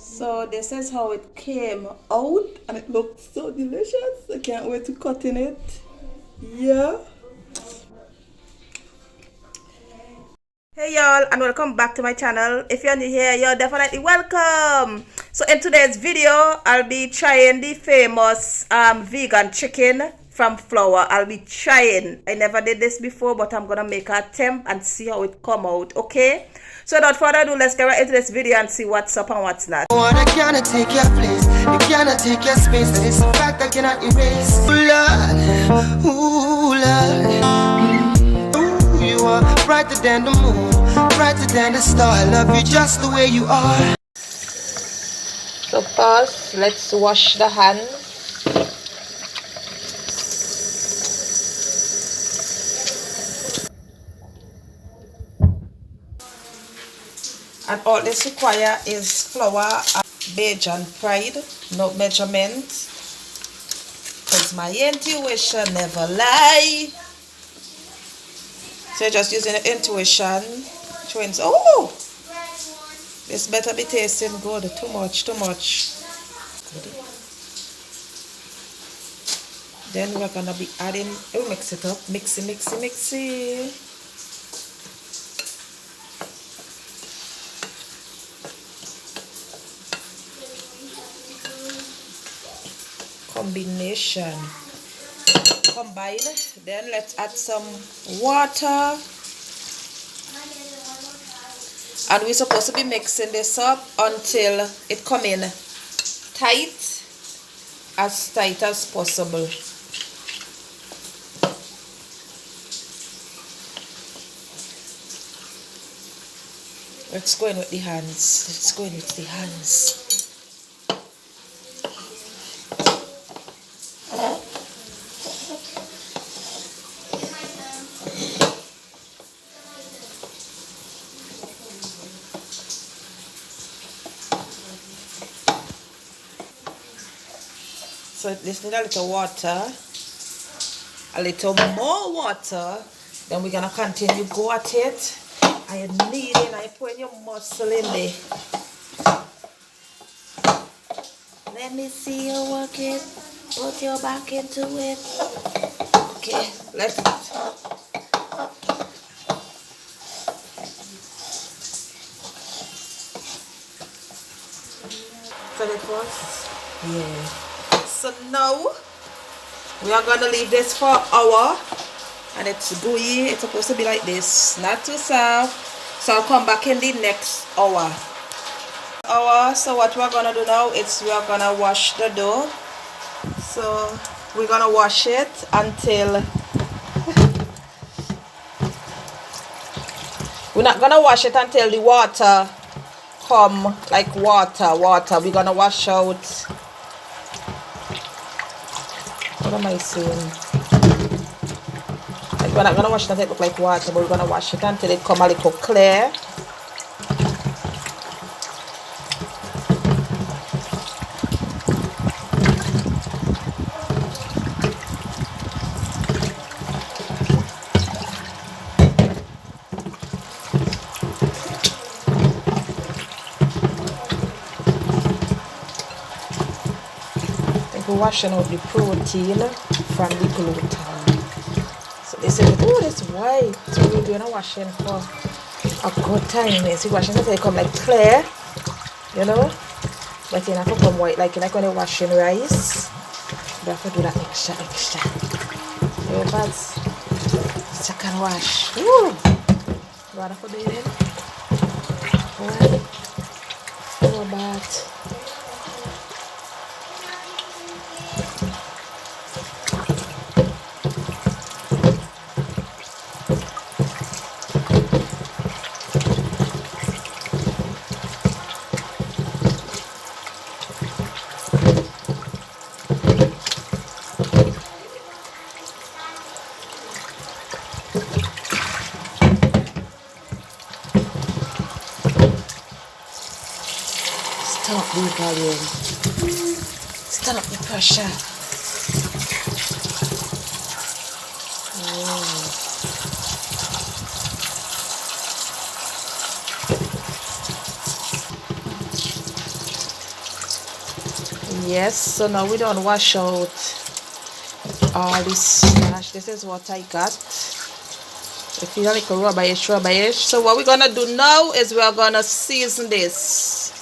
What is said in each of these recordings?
So this is how it came out, and it looks so delicious. I can't wait to cut in it. Yeah. Hey y'all, and welcome back to my channel. If you're new here, you're definitely welcome. So in today's video, I'll be trying the famous vegan chicken from flour. I'll be trying. I never did this before, but I'm gonna make an attempt and see how it come out. Okay, so without further ado, let's get right into this video and see what's up and what's not. I cannot take your place, you cannot take your space. That is a fact I cannot erase. Ooh, Lord, you are brighter than the moon, brighter than the star. I love you just the way you are. So first, let's wash the hands. And all this require is flour, beige and pride, no measurement, because my intuition never lie. So you're just using the intuition. Twins, oh, this better be tasting good. Too much, too much. Then we're gonna be adding, we'll mix it up, mixy, mixy, mixy. Combination. Combine. Then let's add some water. And we're supposed to be mixing this up until it come in tight as possible. Let's go in with the hands. Let's go in with the hands. So this need a little water, a little more water. Then we're gonna continue go at it. And you're kneading and you're putting your muscle in there. Let me see you work it. Put your back into it. Okay, let's it. So it was, yeah. So now we are gonna leave this for an hour, and it's gooey. It's supposed to be like this, not too soft. So I'll come back in the next hour. So what we're gonna do now is we are gonna wash the dough. So we're gonna wash it until we're not gonna wash it until the water come, like water. We're gonna wash out. What am I saying? Like we're not gonna wash it until it look like water, but we're gonna wash it until it come a little clear. We're washing out the protein from the gluten. So they say, oh, that's white. So we're doing a washing for a good time. So washing until it come like clear, you know. But you have to come white, like when you're washing rice. You have to do that extra. You know, second wash. Woo! You have to do it. Right. Go back. Stop the volume. Stop the pressure. Yes, so now we don't wash out all this starch. This is what I got. It feels like a rubberish. So what we're gonna do now is we're gonna season this.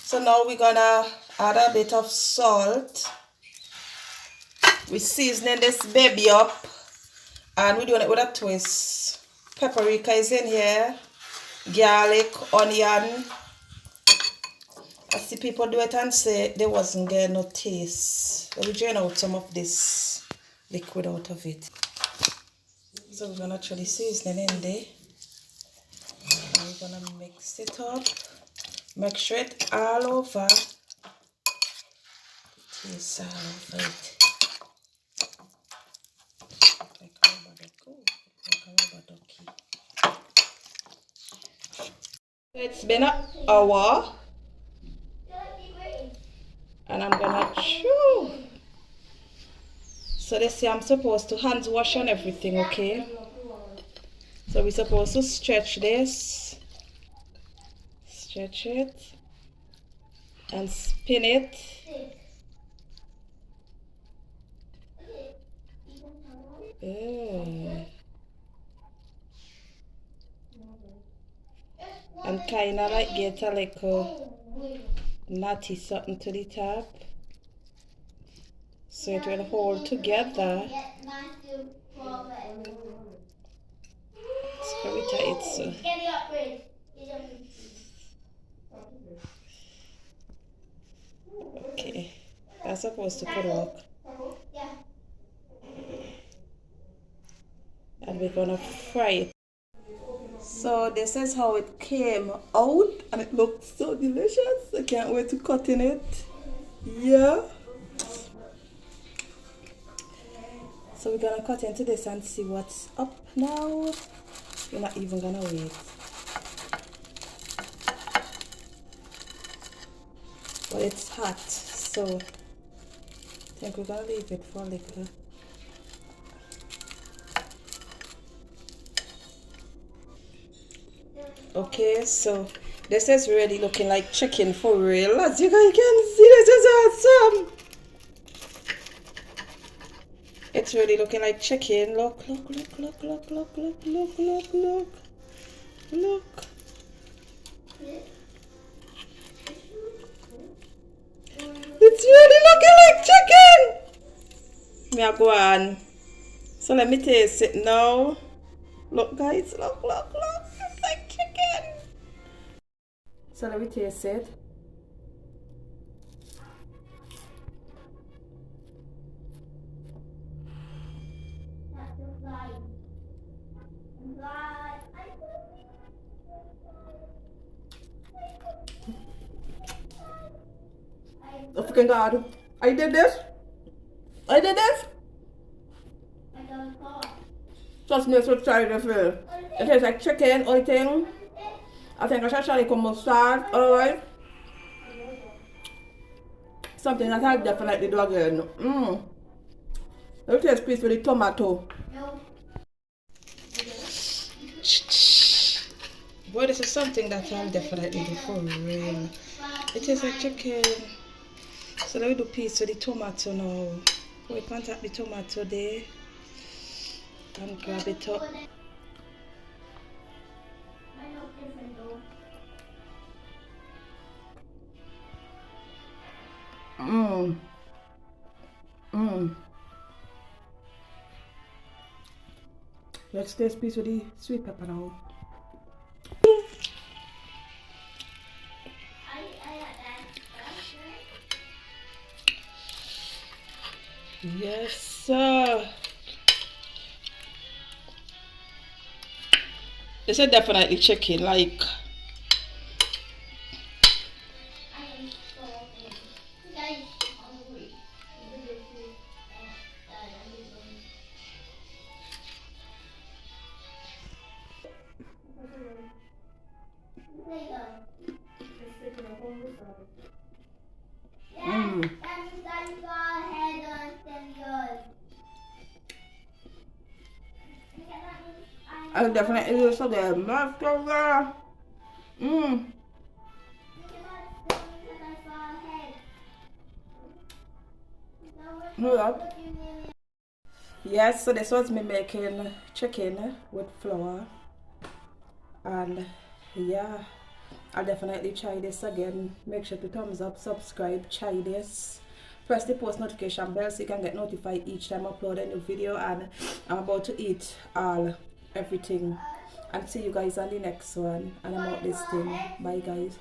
So now we're gonna add a bit of salt. We're seasoning this baby up, and we're doing it with a twist. Paprika is in here, garlic, onion. I see people do it and say they wasn't getting no taste. So we drain out some of this liquid out of it. So we're gonna throw the seasoning in there. And we're gonna mix it up. Make sure it all over. Taste all over it. Like a rubber ducky. It's been an hour. And I'm gonna chew. So they say I'm supposed to hand wash and everything, okay? So we're supposed to stretch this. Stretch it. And spin it. And kinda like get a little nutty something to the top. So it will hold together. It's very tight, so. Okay, that's supposed to cut off. And we're gonna fry it. So this is how it came out, and it looks so delicious. I can't wait to cut in it. Yeah. So we're gonna cut into this and see what's up now. We're not even gonna wait. But it's hot, so I think we're gonna leave it for a little. Okay, so this is really looking like chicken for real. As you guys can see, this is awesome. It's really looking like chicken. Look. It's really looking like chicken. Me a go on. So let me taste it now. Look guys, look. It's like chicken. So let me taste it. Oh freaking God. I did this. Trust me, so try this real. It tastes like chicken, only thing. I think I should try some mustard, alright? Something that I'll definitely do again. It tastes piece with the tomato. Boy, this is something that I'll definitely do for real. It tastes like chicken. So let me do piece with the tomato now. We plant up the tomato there. And grab it up. Let's taste piece with the sweet pepper now. Yes, sir. This is definitely chicken, like. I'll definitely do some leftover. Hold up. Yes, so this was me making chicken with flour. And yeah, I'll definitely try this again. Make sure to thumbs up, subscribe, try this. Press the post notification bell so you can get notified each time I upload a new video. And I'm about to eat everything. And see you guys on the next one. And I'm out this thing. Bye guys.